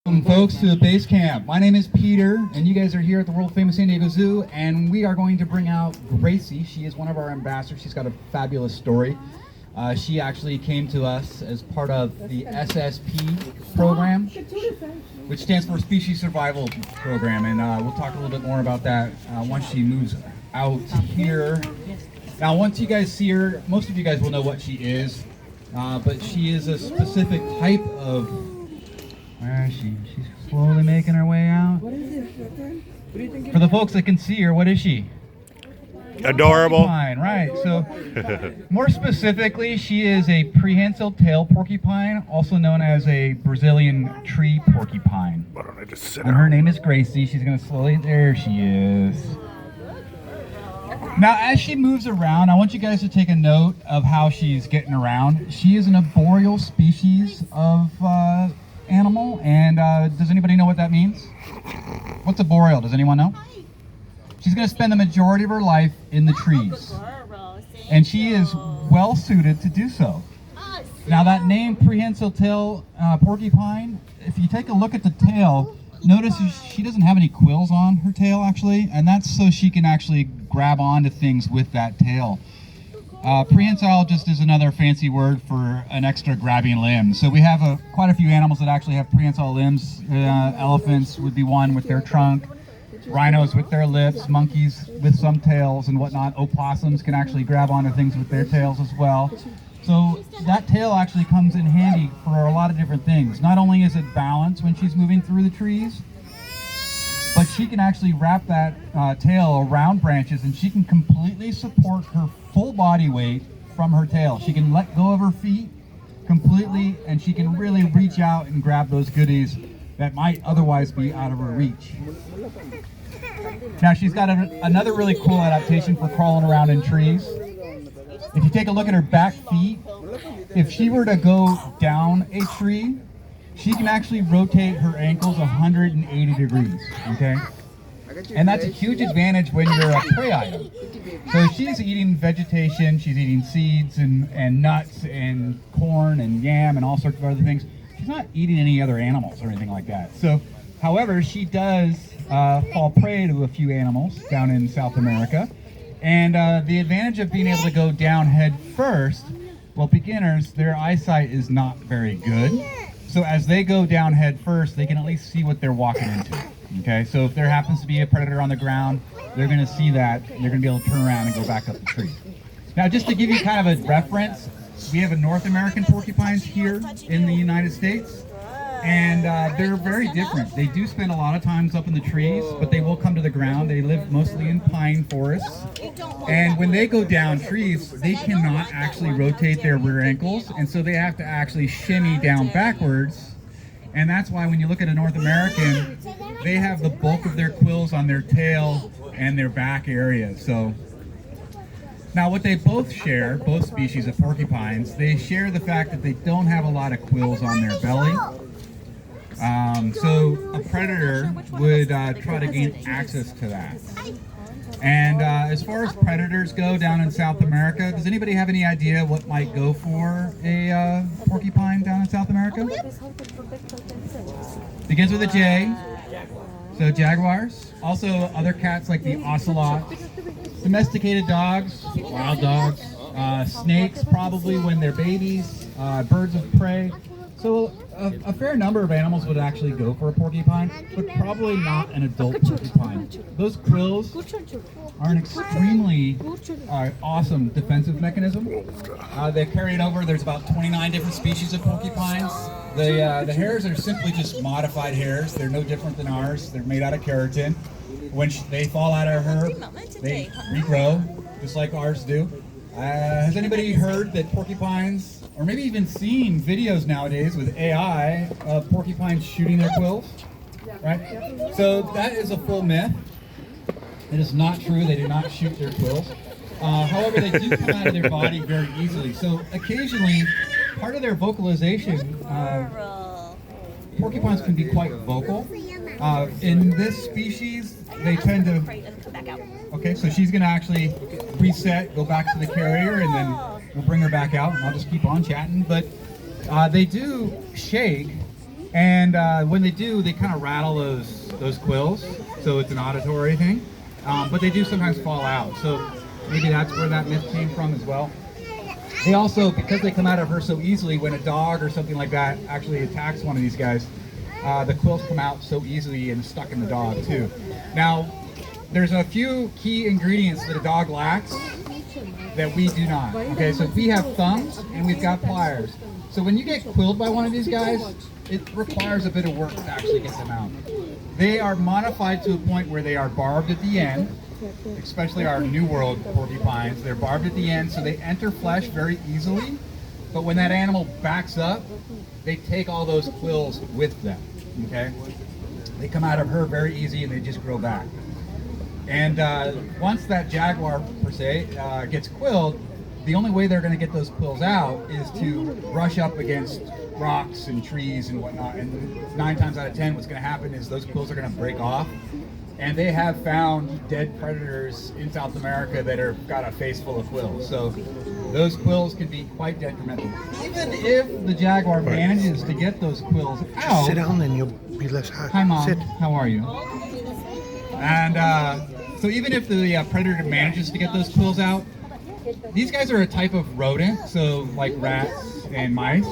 Welcome, folks, to the base camp. My name is Peter, and you guys are here at the world famous San Diego Zoo, and we are going to bring out Gracie. She is one of our ambassadors. She's got a fabulous story. She actually came to us as part of the SSP program, which stands for Species Survival Program, and we'll talk a little bit more about that once she moves out here. Now, once you guys see her, most of you guys will know what she is, but she is a specific type of... Where is she? She's slowly making her way out. For the folks that can see her, what is she? Adorable. Porcupine, right. So, more specifically, she is a prehensile tail porcupine, also known as a Brazilian tree porcupine. Why don't I just sit And her name is Gracie. She's going to slowly... There she is. Now, as she moves around, I want you guys to take a note of how she's getting around. She is an arboreal species of animal, and does anybody know what that means? What's arboreal? Does anyone know? She's going to spend the majority of her life in the trees, and she is well suited to do so. Now, that name, prehensile tail porcupine, if you take a look at the tail, notice she doesn't have any quills on her tail, actually, and that's so she can actually grab onto things with that tail. Prehensile just is another fancy word for an extra grabbing limb. So we have quite a few animals that actually have prehensile limbs. Elephants would be one with their trunk, rhinos with their lips, monkeys with some tails and whatnot. Opossums can actually grab onto things with their tails as well. So that tail actually comes in handy for a lot of different things. Not only is it balance when she's moving through the trees, but she can actually wrap that tail around branches, and she can completely support her full body weight from her tail. She can let go of her feet completely, and she can really reach out and grab those goodies that might otherwise be out of her reach. Now, she's got another really cool adaptation for crawling around in trees. If you take a look at her back feet, if she were to go down a tree, she can actually rotate her ankles 180 degrees, okay? And that's a huge advantage when you're a prey item. So she's eating vegetation, she's eating seeds and nuts and corn and yam and all sorts of other things. She's not eating any other animals or anything like that. So, however, she does fall prey to a few animals down in South America. And the advantage of being able to go down head first, well, beginners, their eyesight is not very good. So as they go down head first, they can at least see what they're walking into. Okay, so if there happens to be a predator on the ground, they're going to see that, and they're going to be able to turn around and go back up the tree. Now, just to give you kind of a reference, we have a North American porcupines here in the United States, and they're very different. They do spend a lot of times up in the trees, but they will come to the ground. They live mostly in pine forests, and when they go down trees, they cannot actually rotate their rear ankles, and so they have to actually shimmy down backwards. And that's why when you look at a North American, they have the bulk of their quills on their tail and their back area. So now what they both share, both species of porcupines, they share the fact that they don't have a lot of quills on their belly. So a predator would try to gain access to that. And as far as predators go down in South America, does anybody have any idea what might go for a porcupine down in South America? Begins with a J. So jaguars. Also other cats like the ocelot. Domesticated dogs, wild dogs. Snakes probably when they're babies. Birds of prey. So a fair number of animals would actually go for a porcupine, but probably not an adult porcupine. Those quills are an extremely awesome defensive mechanism. They're carried over. There's about 29 different species of porcupines. The hairs are simply just modified hairs. They're no different than ours. They're made out of keratin. When they fall out of her, they regrow, just like ours do. Has anybody heard that porcupines, or maybe even seen videos nowadays with AI of porcupines shooting their quills? Right? So that is a full myth. It is not true. They do not shoot their quills. However, they do come out of their body very easily. So occasionally, part of their vocalization, porcupines can be quite vocal. In this species, they tend to... Okay, so she's going to actually reset, go back to the carrier, and then we'll bring her back out, and I'll just keep on chatting. But they do shake, And when they do, they kind of rattle those quills, so it's an auditory thing. But they do sometimes fall out, so maybe that's where that myth came from as well. They also, because they come out of her so easily, when a dog or something like that actually attacks one of these guys, the quills come out so easily and stuck in the dog too. Now, there's a few key ingredients that a dog lacks that we do not. Okay, so we have thumbs and we've got pliers. So when you get quilled by one of these guys, it requires a bit of work to actually get them out. They are modified to a point where they are barbed at the end, especially our New World porcupines. They're barbed at the end, so they enter flesh very easily. But when that animal backs up, they take all those quills with them, okay? They come out of her very easy and they just grow back. And once that jaguar, per se, gets quilled, the only way they're going to get those quills out is to brush up against rocks and trees and whatnot. And 9 times out of 10, what's going to happen is those quills are going to break off. And they have found dead predators in South America that are got a face full of quills. So those quills can be quite detrimental. Even if the jaguar manages to get those quills out. Sit down and you'll be less hot. Hi, Mom. Sit. How are you? And so even if the predator manages to get those quills out, these guys are a type of rodent, so like rats and mice,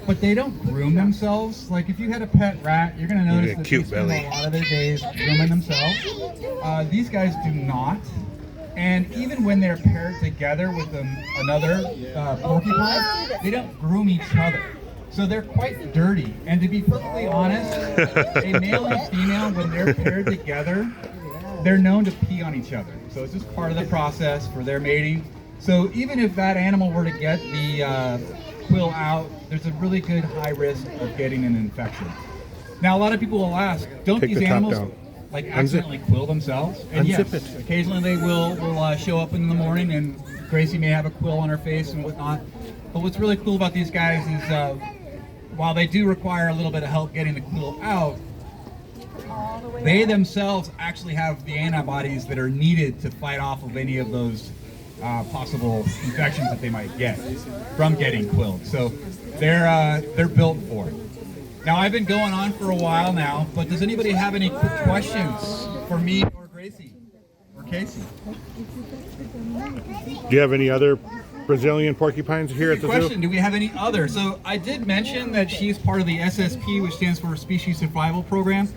but they don't groom themselves. Like if you had a pet rat, you're going to notice that they spend a lot of their days grooming themselves. These guys do not. And even when they're paired together with another porcupine, they don't groom each other. So they're quite dirty. And to be perfectly honest, a male and female, when they're paired together, they're known to pee on each other. So it's just part of the process for their mating. So even if that animal were to get the quill out, there's a really good high risk of getting an infection. Now, a lot of people will ask, don't these animals like accidentally quill themselves? And yes, occasionally they will show up in the morning and Gracie may have a quill on her face and whatnot. But what's really cool about these guys is while they do require a little bit of help getting the quill out, they themselves actually have the antibodies that are needed to fight off of any of those possible infections that they might get from getting quilled. So they're built for it. Now I've been going on for a while now, but does anybody have any quick questions for me or Gracie or Casey? Do you have any other Brazilian porcupines here at the Good question. zoo? Do we have any other? So I did mention that she's part of the SSP, which stands for Species Survival Program.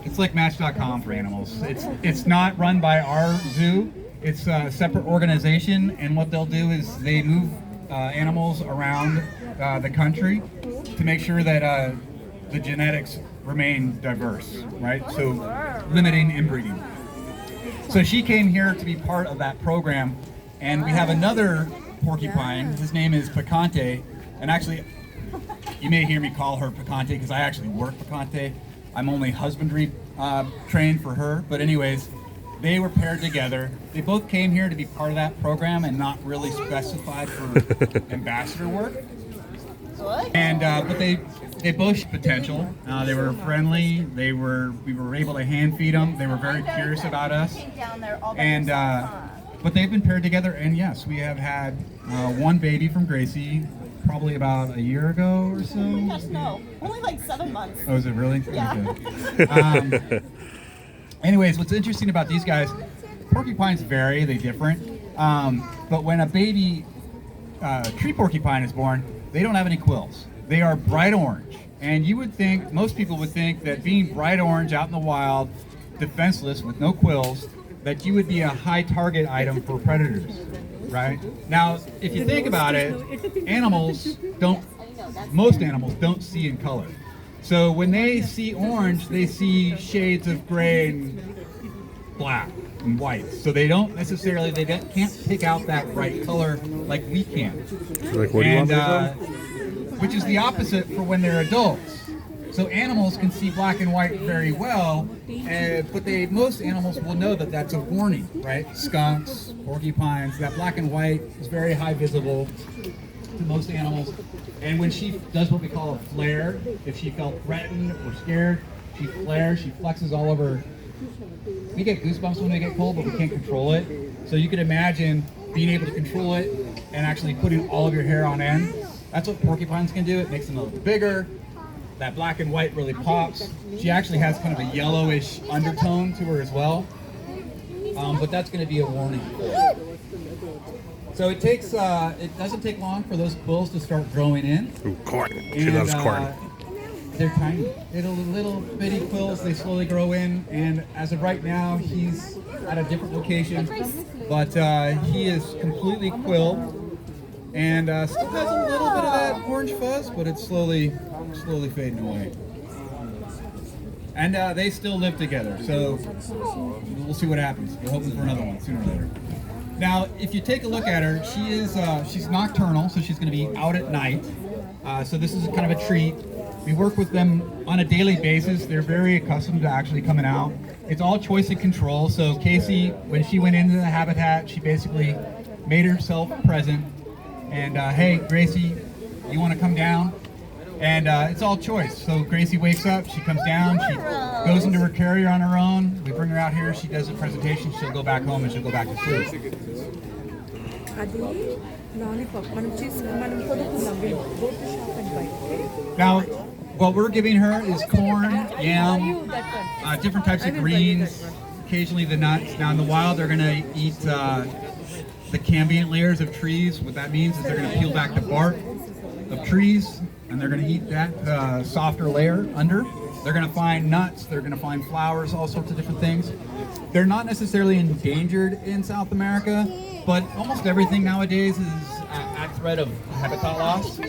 It's like Match.com for animals. It's not run by our zoo. It's a separate organization, and what they'll do is they move animals around the country to make sure that the genetics remain diverse, right? So limiting inbreeding. So she came here to be part of that program, and we have another porcupine. His name is Picante, and actually, you may hear me call her Picante because I actually work Picante. I'm only husbandry trained for her, but anyways, they were paired together. They both came here to be part of that program and not really specified for ambassador work. And but they both showed potential. They were friendly. We were able to hand feed them. They were very curious about us. And but they've been paired together. And yes, we have had one baby from Gracie, probably about a year ago or so. Gosh, no, only like 7 months. Oh, is it really? Yeah. Okay. Anyways, what's interesting about these guys, porcupines vary, they're different. But when a baby tree porcupine is born, they don't have any quills. They are bright orange. And you would think, most people would think that being bright orange out in the wild, defenseless with no quills, that you would be a high target item for predators, right? Now, if you think about it, most animals don't see in color. So when they see orange, they see shades of gray and black and white. So they don't necessarily, can't pick out that bright color like we can. Like, what do you want me to do? Which is the opposite for when they're adults. So animals can see black and white very well, but most animals will know that that's a warning, right? Skunks, porcupines, that black and white is very high visible to most animals. And when she does what we call a flare, if she felt threatened or scared, she flares, she flexes all over. We get goosebumps when we get cold, but we can't control it. So you can imagine being able to control it and actually putting all of your hair on end. That's what porcupines can do. It makes them a little bigger. that black and white really pops. She actually has kind of a yellowish undertone to her as well. But that's going to be a warning for her. So it doesn't take long for those quills to start growing in. Ooh, corn. She loves corn. They're tiny, little bitty quills. They slowly grow in, and as of right now, he's at a different location, but he is completely quilled, and still has a little bit of that orange fuzz, but it's slowly fading away. And they still live together, so we'll see what happens. We're hoping for another one sooner or later. Now, if you take a look at her, she's nocturnal, so she's going to be out at night. So this is kind of a treat. We work with them on a daily basis. They're very accustomed to actually coming out. It's all choice and control. So Casey, when she went into the habitat, she basically made herself present. And hey, Gracie, you want to come down? And it's all choice. So Gracie wakes up, she comes down, she goes into her carrier on her own. We bring her out here, she does a presentation, she'll go back home and she'll go back to sleep. Now, what we're giving her is corn, yam, different types of greens, occasionally the nuts. Now in the wild, they're going to eat the cambium layers of trees. What that means is they're going to peel back the bark of trees, and they're going to eat that softer layer under. They're going to find nuts, they're going to find flowers, all sorts of different things. They're not necessarily endangered in South America, but almost everything nowadays is at threat of habitat loss.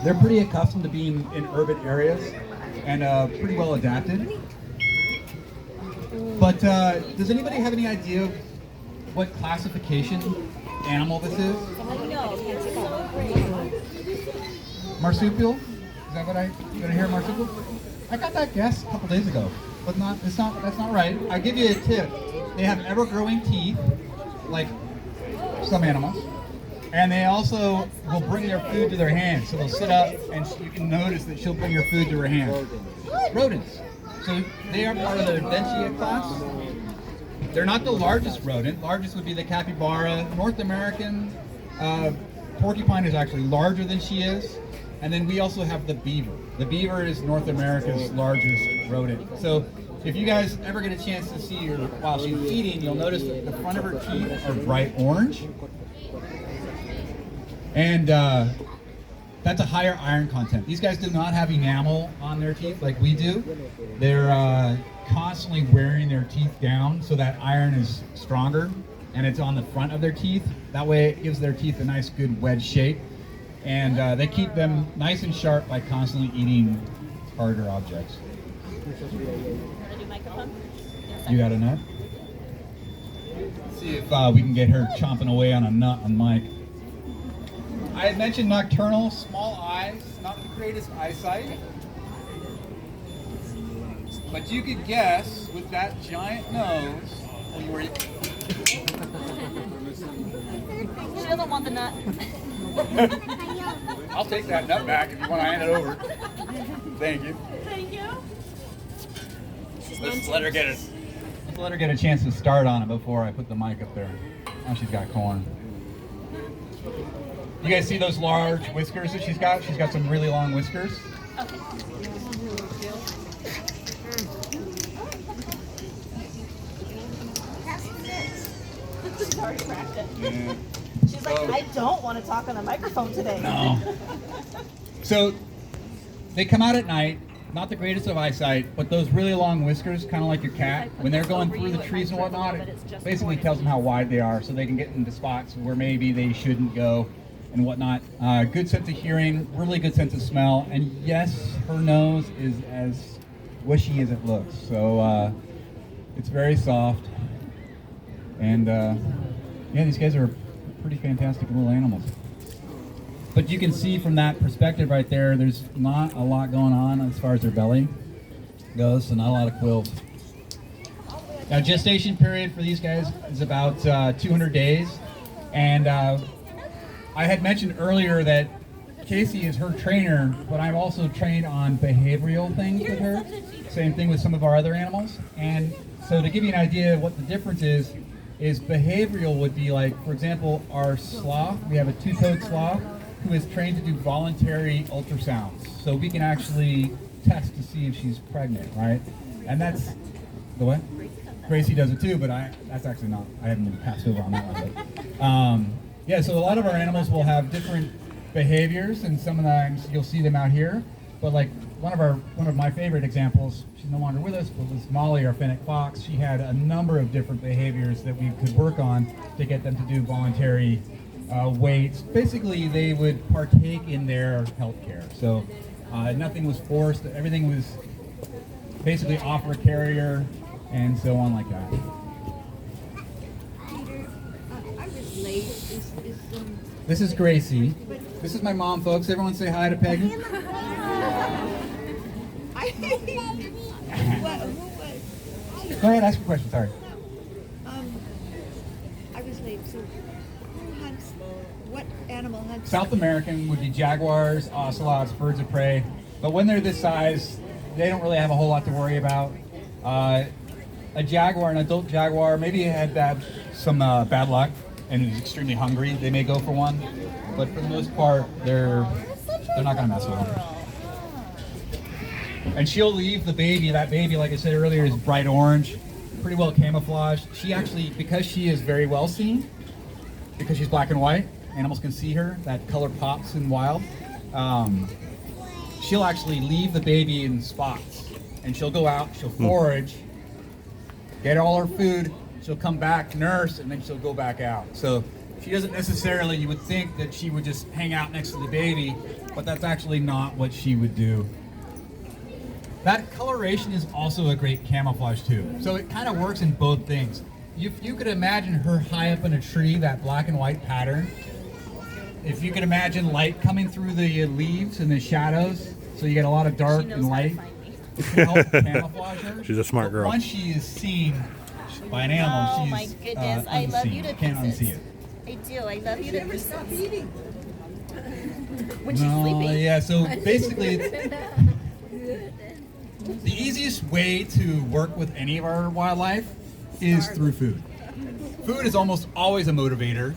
They're pretty accustomed to being in urban areas and pretty well adapted. But does anybody have any idea of what classification animal this is? Marsupial? Is that what you gonna hear, marsupial? I got that guess a couple days ago, but that's not right. I'll give you a tip. They have ever-growing teeth, like some animals. And they also will bring their food to their hands. So they'll sit up, and you can notice that she'll bring her food to her hand. Rodents. So they are part of the Adventia class. They're not the largest rodent. Largest would be the capybara. North American porcupine is actually larger than she is. And then we also have the beaver. The beaver is North America's largest rodent. So if you guys ever get a chance to see her while she's eating, you'll notice that the front of her teeth are bright orange. And that's a higher iron content. These guys do not have enamel on their teeth like we do. They're constantly wearing their teeth down so that iron is stronger, and it's on the front of their teeth. That way it gives their teeth a nice good wedge shape, and they keep them nice and sharp by constantly eating harder objects. You got a nut? Let's see if we can get her chomping away on a nut on Mike. I had mentioned nocturnal, small eyes, not the greatest eyesight. But you could guess with that giant nose. She doesn't want the nut. I'll take that nut back if you want to hand it over. Thank you. Thank you. Let's let her get a chance to start on it before I put the mic up there. Now she's got corn. You guys see those large whiskers that she's got? She's got some really long whiskers. Okay. She's already cracked it. Yeah. She's like, I don't want to talk on the microphone today. No. So they come out at night, not the greatest of eyesight, but those really long whiskers, kind of like your cat, when they're going through the trees and whatnot, it basically tells them how wide they are so they can get into spots where maybe they shouldn't go and whatnot. Good sense of hearing, really good sense of smell, and yes, her nose is as wishy as it looks. So it's very soft, and yeah, these guys are pretty fantastic little animals. But you can see from that perspective right there, there's not a lot going on as far as their belly goes, so not a lot of quills. Now, gestation period for these guys is about 200 days, and I had mentioned earlier that Casey is her trainer, but I'm also trained on behavioral things with her. Same thing with some of our other animals. And so to give you an idea of what the difference is behavioral would be like, for example, our sloth. We have a two-toed sloth. who is trained to do voluntary ultrasounds. So we can actually test to see if she's pregnant, right? And that's the what? Gracie does it too, but that's actually not, I haven't been passed over on that one. But, yeah, so a lot of our animals will have different behaviors, and sometimes you'll see them out here. But like one of my favorite examples, she's no longer with us, but was Molly, our fennec fox. She had a number of different behaviors that we could work on to get them to do voluntary weights. Basically, they would partake in their health care. So nothing was forced. Everything was basically offer a carrier and so on like that. Peter, I was late. This is Gracie. This is my mom, folks. Everyone say hi to Peggy. Go ahead, ask your question. Sorry. I was late. So, who hunts? What animal hunts? South American would be jaguars, ocelots, birds of prey. But when they're this size, they don't really have a whole lot to worry about. A jaguar, an adult jaguar, maybe had some bad luck and is extremely hungry. They may go for one, but for the most part, they're not going to mess with them. And she'll leave the baby. That baby, like I said earlier, is bright orange, pretty well camouflaged. She actually, because she is very well seen, because she's black and white, animals can see her. That color pops in wild. She'll actually leave the baby in spots, and she'll go out. She'll forage, get all her food. She'll come back, nurse, and then she'll go back out. So she doesn't necessarily, you would think that she would just hang out next to the baby, but that's actually not what she would do. That coloration is also a great camouflage too. So it kind of works in both things. If you could imagine her high up in a tree, that black and white pattern, if you could imagine light coming through the leaves and the shadows, so you get a lot of dark and light, it can help camouflage her. She's a smart girl. Once she is seen by an animal, she's my goodness, I love you to can't pieces. unsee it. I do. I love you to Never pieces. stop eating. When she's No, sleeping. yeah, so basically, the easiest way to work with any of our wildlife is through food. Food is almost always a motivator.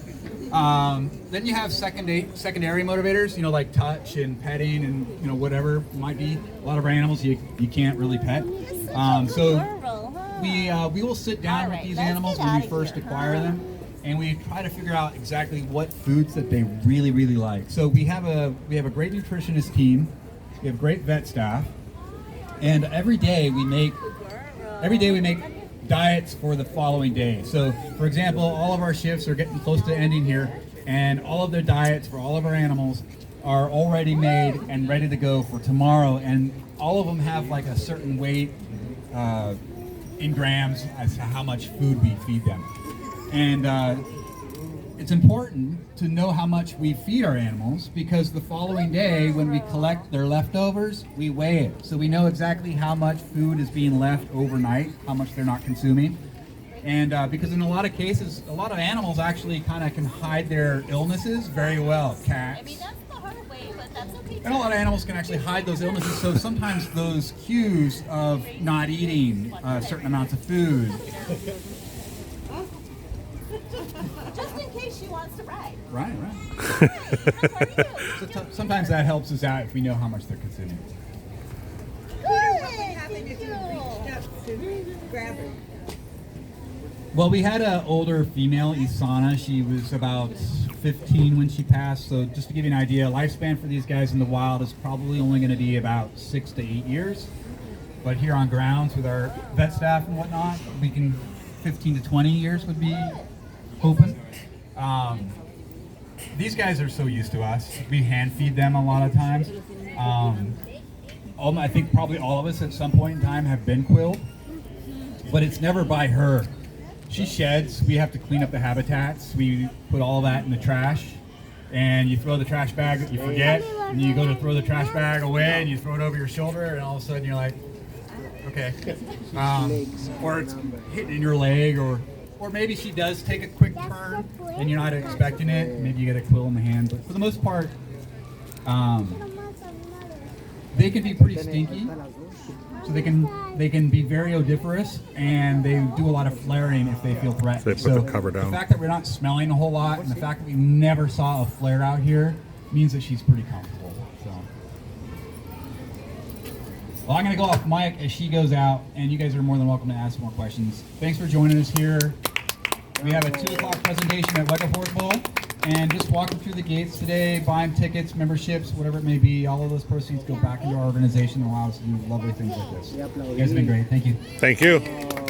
Then you have secondary motivators, like touch and petting and whatever it might be. A lot of our animals you can't really pet. So we will sit down with these animals when we first acquire them, and we try to figure out exactly what foods that they really, really like. So we have a great nutritionist team. We have great vet staff, and every day we make diets for the following day. So, for example, all of our shifts are getting close to ending here, and all of their diets for all of our animals are already made and ready to go for tomorrow. And all of them have like a certain weight in grams as to how much food we feed them. And it's important to know how much we feed our animals, because the following day when we collect their leftovers, we weigh it. So we know exactly how much food is being left overnight, how much they're not consuming. And because in a lot of cases, a lot of animals actually kind of can hide their illnesses very well. Cats. I mean, that's the hard way, but that's okay. And a lot of animals can actually hide those illnesses, so sometimes those cues of not eating certain amounts of food. Just in case she wants to ride. Right. How are you? So sometimes that helps us out if we know how much they're consuming. Peter, what would happen if you reached up to grab her? Well, we had an older female, Isana. She was about 15 when she passed. So just to give you an idea, lifespan for these guys in the wild is probably only going to be about 6 to 8 years. But here on grounds with our vet staff and whatnot, we can 15 to 20 years would be open. These guys are so used to us. We hand feed them a lot of times. I think probably all of us at some point in time have been quilled, but it's never by her. She sheds. We have to clean up the habitats. We put all that in the trash, and you throw the trash bag, you forget, and you go to throw the trash bag away, and you throw it over your shoulder, and all of a sudden you're like, okay. Or it's hitting your leg, or maybe she does take a quick turn, and you're not expecting it. Maybe you get a quill in the hand, but for the most part, they can be pretty stinky. So they can be very odoriferous, and they do a lot of flaring if they feel threatened. So they put the cover down. The fact that we're not smelling a whole lot, and the fact that we never saw a flare out here means that she's pretty comfortable. So, well, I'm gonna go off mic as she goes out, and you guys are more than welcome to ask more questions. Thanks for joining us here. We have a 2 o'clock presentation at Weka Fork Bowl, and just walking through the gates today, buying tickets, memberships, whatever it may be. All of those proceeds go back into our organization and allow us to do lovely things like this. You guys have been great. Thank you. Thank you.